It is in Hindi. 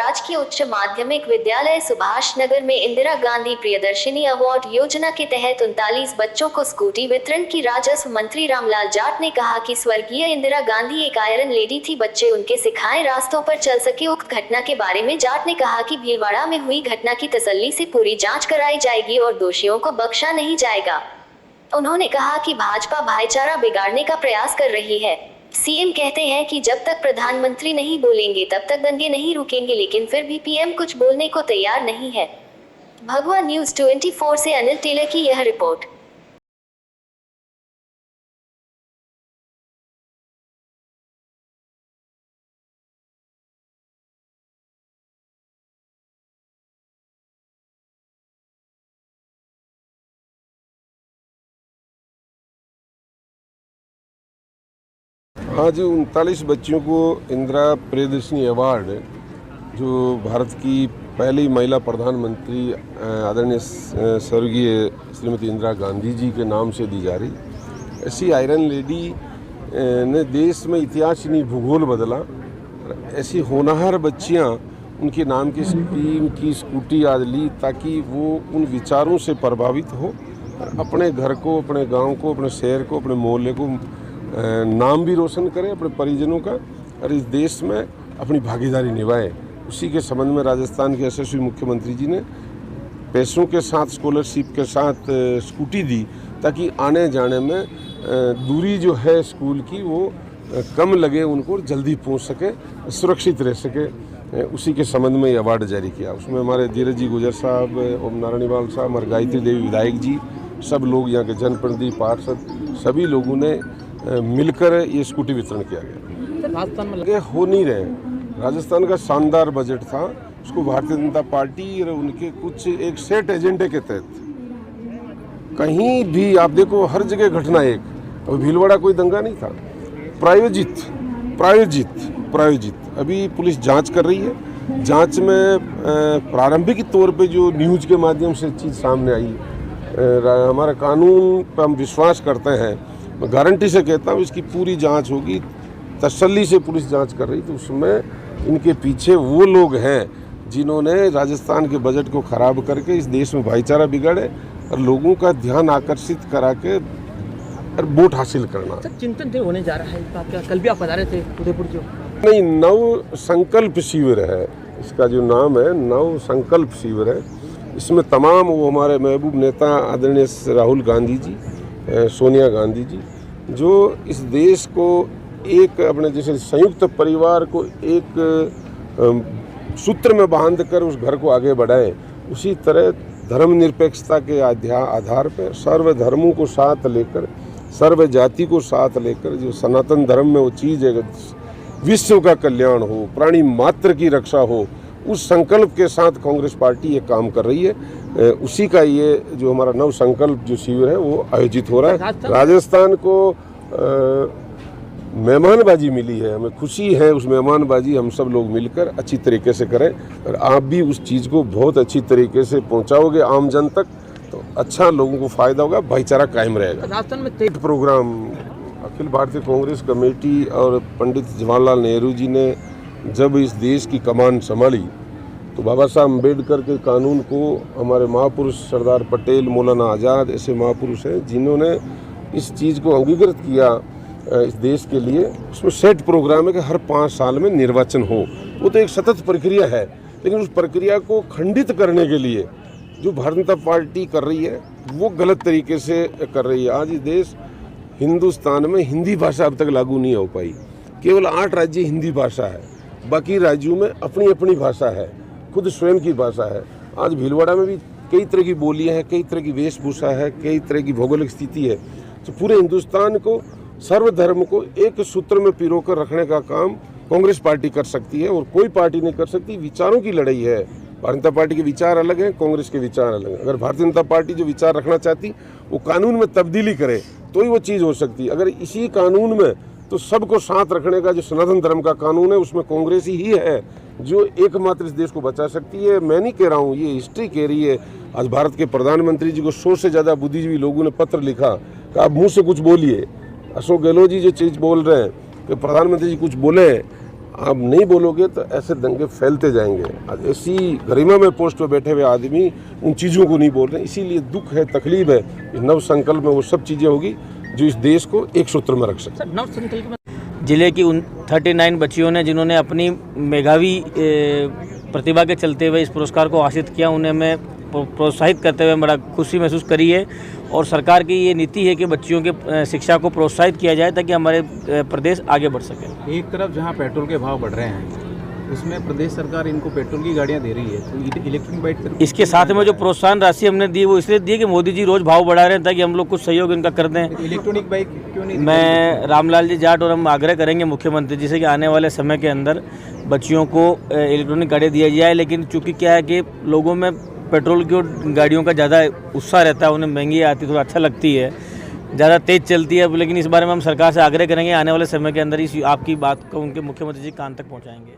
राजकीय उच्च माध्यमिक विद्यालय सुभाष नगर में इंदिरा गांधी प्रियदर्शिनी अवार्ड योजना के तहत 39 बच्चों को स्कूटी वितरण की। राजस्व मंत्री रामलाल जाट ने कहा कि स्वर्गीय इंदिरा गांधी एक आयरन लेडी थी, बच्चे उनके सिखाए रास्तों पर चल सके। उक्त घटना के बारे में जाट ने कहा कि भीलवाड़ा में हुई घटना की तसल्ली से पूरी जाँच कराई जाएगी और दोषियों को बख्शा नहीं जाएगा। उन्होंने कहा कि भाजपा भाईचारा बिगाड़ने का प्रयास कर रही है। सीएम कहते हैं कि जब तक प्रधानमंत्री नहीं बोलेंगे तब तक दंगे नहीं रुकेंगे, लेकिन फिर भी पीएम कुछ बोलने को तैयार नहीं है। भगवा न्यूज़ 24 से अनिल टेलर की यह रिपोर्ट। आज 39 बच्चियों को इंदिरा प्रियदर्शिनी अवार्ड जो भारत की पहली महिला प्रधानमंत्री आदरणीय स्वर्गीय श्रीमती इंदिरा गांधी जी के नाम से दी जा रही। ऐसी आयरन लेडी ने देश में इतिहास नहीं भूगोल बदला। ऐसी होनहार बच्चियां उनके नाम की स्कीम की स्कूटी आज ली ताकि वो उन विचारों से प्रभावित हो, अपने घर को, अपने गांव को, अपने शहर को, अपने मोहल्ले को नाम भी रोशन करें अपने परिजनों का और इस देश में अपनी भागीदारी निभाएं। उसी के संबंध में राजस्थान के यशस्वी मुख्यमंत्री जी ने पैसों के साथ, स्कॉलरशिप के साथ स्कूटी दी ताकि आने जाने में दूरी जो है स्कूल की वो कम लगे, उनको जल्दी पहुंच सके, सुरक्षित रह सके। उसी के संबंध में ये अवार्ड जारी किया। उसमें हमारे धीरज जी गुजर साहब, ओम नारायणवाल साहब, हमारे गायत्री देवी विधायक जी, सब लोग, यहाँ के जनप्रतिनिधि, पार्षद, सभी लोगों ने मिलकर ये स्कूटी वितरण किया गया। राजस्थान में हो नहीं रहे। राजस्थान का शानदार बजट था, उसको भारतीय जनता पार्टी और उनके कुछ एक सेट एजेंडे के तहत कहीं भी आप देखो, हर जगह घटना एक। अब भीलवाड़ा कोई दंगा नहीं था, प्रायोजित। अभी पुलिस जांच कर रही है। जांच में प्रारंभिक तौर पे जो न्यूज़ के माध्यम से चीज़ सामने आई, हमारा कानून पर हम विश्वास करते हैं। मैं गारंटी से कहता हूँ इसकी पूरी जांच होगी, तसल्ली से पुलिस जांच कर रही। तो उसमें इनके पीछे वो लोग हैं जिन्होंने राजस्थान के बजट को खराब करके इस देश में भाईचारा बिगाड़े और लोगों का ध्यान आकर्षित करा के और वोट हासिल करना। चिंतन होने जा रहा है, क्या कल भी आप बता रहे थे उदयपुर जो? नहीं, नव संकल्प शिविर है इसका जो नाम है, नव संकल्प शिविर है। इसमें तमाम वो हमारे महबूब नेता आदरणीय राहुल गांधी जी, सोनिया गांधी जी, जो इस देश को एक अपने जैसे संयुक्त परिवार को एक सूत्र में बांध कर उस घर को आगे बढ़ाएं, उसी तरह धर्मनिरपेक्षता के आधार पर सर्व धर्मों को साथ लेकर, सर्व जाति को साथ लेकर, जो सनातन धर्म में वो चीज़ है, विश्व का कल्याण हो, प्राणी मात्र की रक्षा हो, उस संकल्प के साथ कांग्रेस पार्टी ये काम कर रही है। उसी का ये जो हमारा नव संकल्प जो शिविर है वो आयोजित हो रहा है। राजस्थान को मेहमानबाजी मिली है, हमें खुशी है। उस मेहमानबाजी हम सब लोग मिलकर अच्छी तरीके से करें और आप भी उस चीज़ को बहुत अच्छी तरीके से पहुंचाओगे आम जन तक, तो अच्छा लोगों को फायदा होगा, भाईचारा कायम रहेगा। राजस्थान में प्रोग्राम अखिल भारतीय कांग्रेस कमेटी और पंडित जवाहरलाल नेहरू जी ने जब इस देश की कमान संभाली तो बाबा साहब अम्बेडकर के कानून को, हमारे महापुरुष सरदार पटेल, मौलाना आज़ाद, ऐसे महापुरुष हैं जिन्होंने इस चीज़ को अंगीकृत किया इस देश के लिए। उसमें सेट प्रोग्राम है कि हर 5 साल में निर्वाचन हो। वो तो एक सतत प्रक्रिया है, लेकिन उस प्रक्रिया को खंडित करने के लिए जो भारतीय जनता पार्टी कर रही है वो गलत तरीके से कर रही है। आज इस देश हिंदुस्तान में हिंदी भाषा अब तक लागू नहीं हो पाई। केवल 8 राज्य हिंदी भाषा है, बाकी राज्यों में अपनी अपनी भाषा है, खुद स्वयं की भाषा है। आज भीलवाड़ा में भी कई तरह की बोलियां हैं, कई तरह की वेशभूषा है, कई तरह की भौगोलिक स्थिति है। तो पूरे हिंदुस्तान को, सर्वधर्म को एक सूत्र में पिरोकर रखने का काम कांग्रेस पार्टी कर सकती है और कोई पार्टी नहीं कर सकती। विचारों की लड़ाई है। भारतीय जनता पार्टी के विचार अलग हैं, कांग्रेस के विचार अलग हैं। अगर भारतीय जनता पार्टी जो विचार रखना चाहती वो कानून में तब्दीली करे तो ही वो चीज़ हो सकती है। अगर इसी कानून में तो सबको साथ रखने का जो सनातन धर्म का कानून है उसमें कांग्रेस ही है जो एकमात्र इस देश को बचा सकती है। मैं नहीं कह रहा हूँ, ये हिस्ट्री कह रही है। आज भारत के प्रधानमंत्री जी को 100 से ज़्यादा बुद्धिजीवी लोगों ने पत्र लिखा कि आप मुँह से कुछ बोलिए। अशोक गहलोत जी जो चीज़ बोल रहे हैं कि प्रधानमंत्री जी कुछ बोले, आप नहीं बोलोगे तो ऐसे दंगे फैलते जाएंगे। आज ऐसी गरिमा में पोस्ट पर बैठे हुए आदमी उन चीज़ों को नहीं बोल रहे, इसीलिए दुख है, तकलीफ है। नव संकल्प में वो सब चीज़ें होगी जो इस देश को एक सूत्र में रख सकते। नव संकल्प में जिले की 39 बच्चियों ने जिन्होंने अपनी मेधावी प्रतिभा के चलते हुए इस पुरस्कार को हासिल किया, उन्हें मैं प्रोत्साहित करते हुए बड़ा खुशी महसूस करी है। और सरकार की ये नीति है कि बच्चियों के शिक्षा को प्रोत्साहित किया जाए ताकि हमारे प्रदेश आगे बढ़ सके। एक तरफ जहां पेट्रोल के भाव बढ़ रहे हैं, उसमें प्रदेश सरकार इनको पेट्रोल की गाड़ियां दे रही है, तो इलेक्ट्रिक बाइक इसके साथ में जो प्रोत्साहन राशि हमने दी वो इसलिए दी कि मोदी जी रोज भाव बढ़ा रहे हैं ताकि हम लोग कुछ सहयोग इनका कर दें। इलेक्ट्रॉनिक बाइक क्यों नहीं? मैं रामलाल जी जाट और हम आग्रह करेंगे मुख्यमंत्री जी से कि आने वाले समय के अंदर बच्चियों को इलेक्ट्रॉनिक गाड़ी दिया जाए। लेकिन चूंकि क्या है कि लोगों में पेट्रोल की गाड़ियों का ज़्यादा उत्साह रहता है, उन्हें महंगी आती है, थोड़ा अच्छा लगती है, ज़्यादा तेज़ चलती है। लेकिन इस बारे में हम सरकार से आग्रह करेंगे, आने वाले समय के अंदर इस आपकी बात को उनके मुख्यमंत्री जी कान तक पहुँचाएँगे।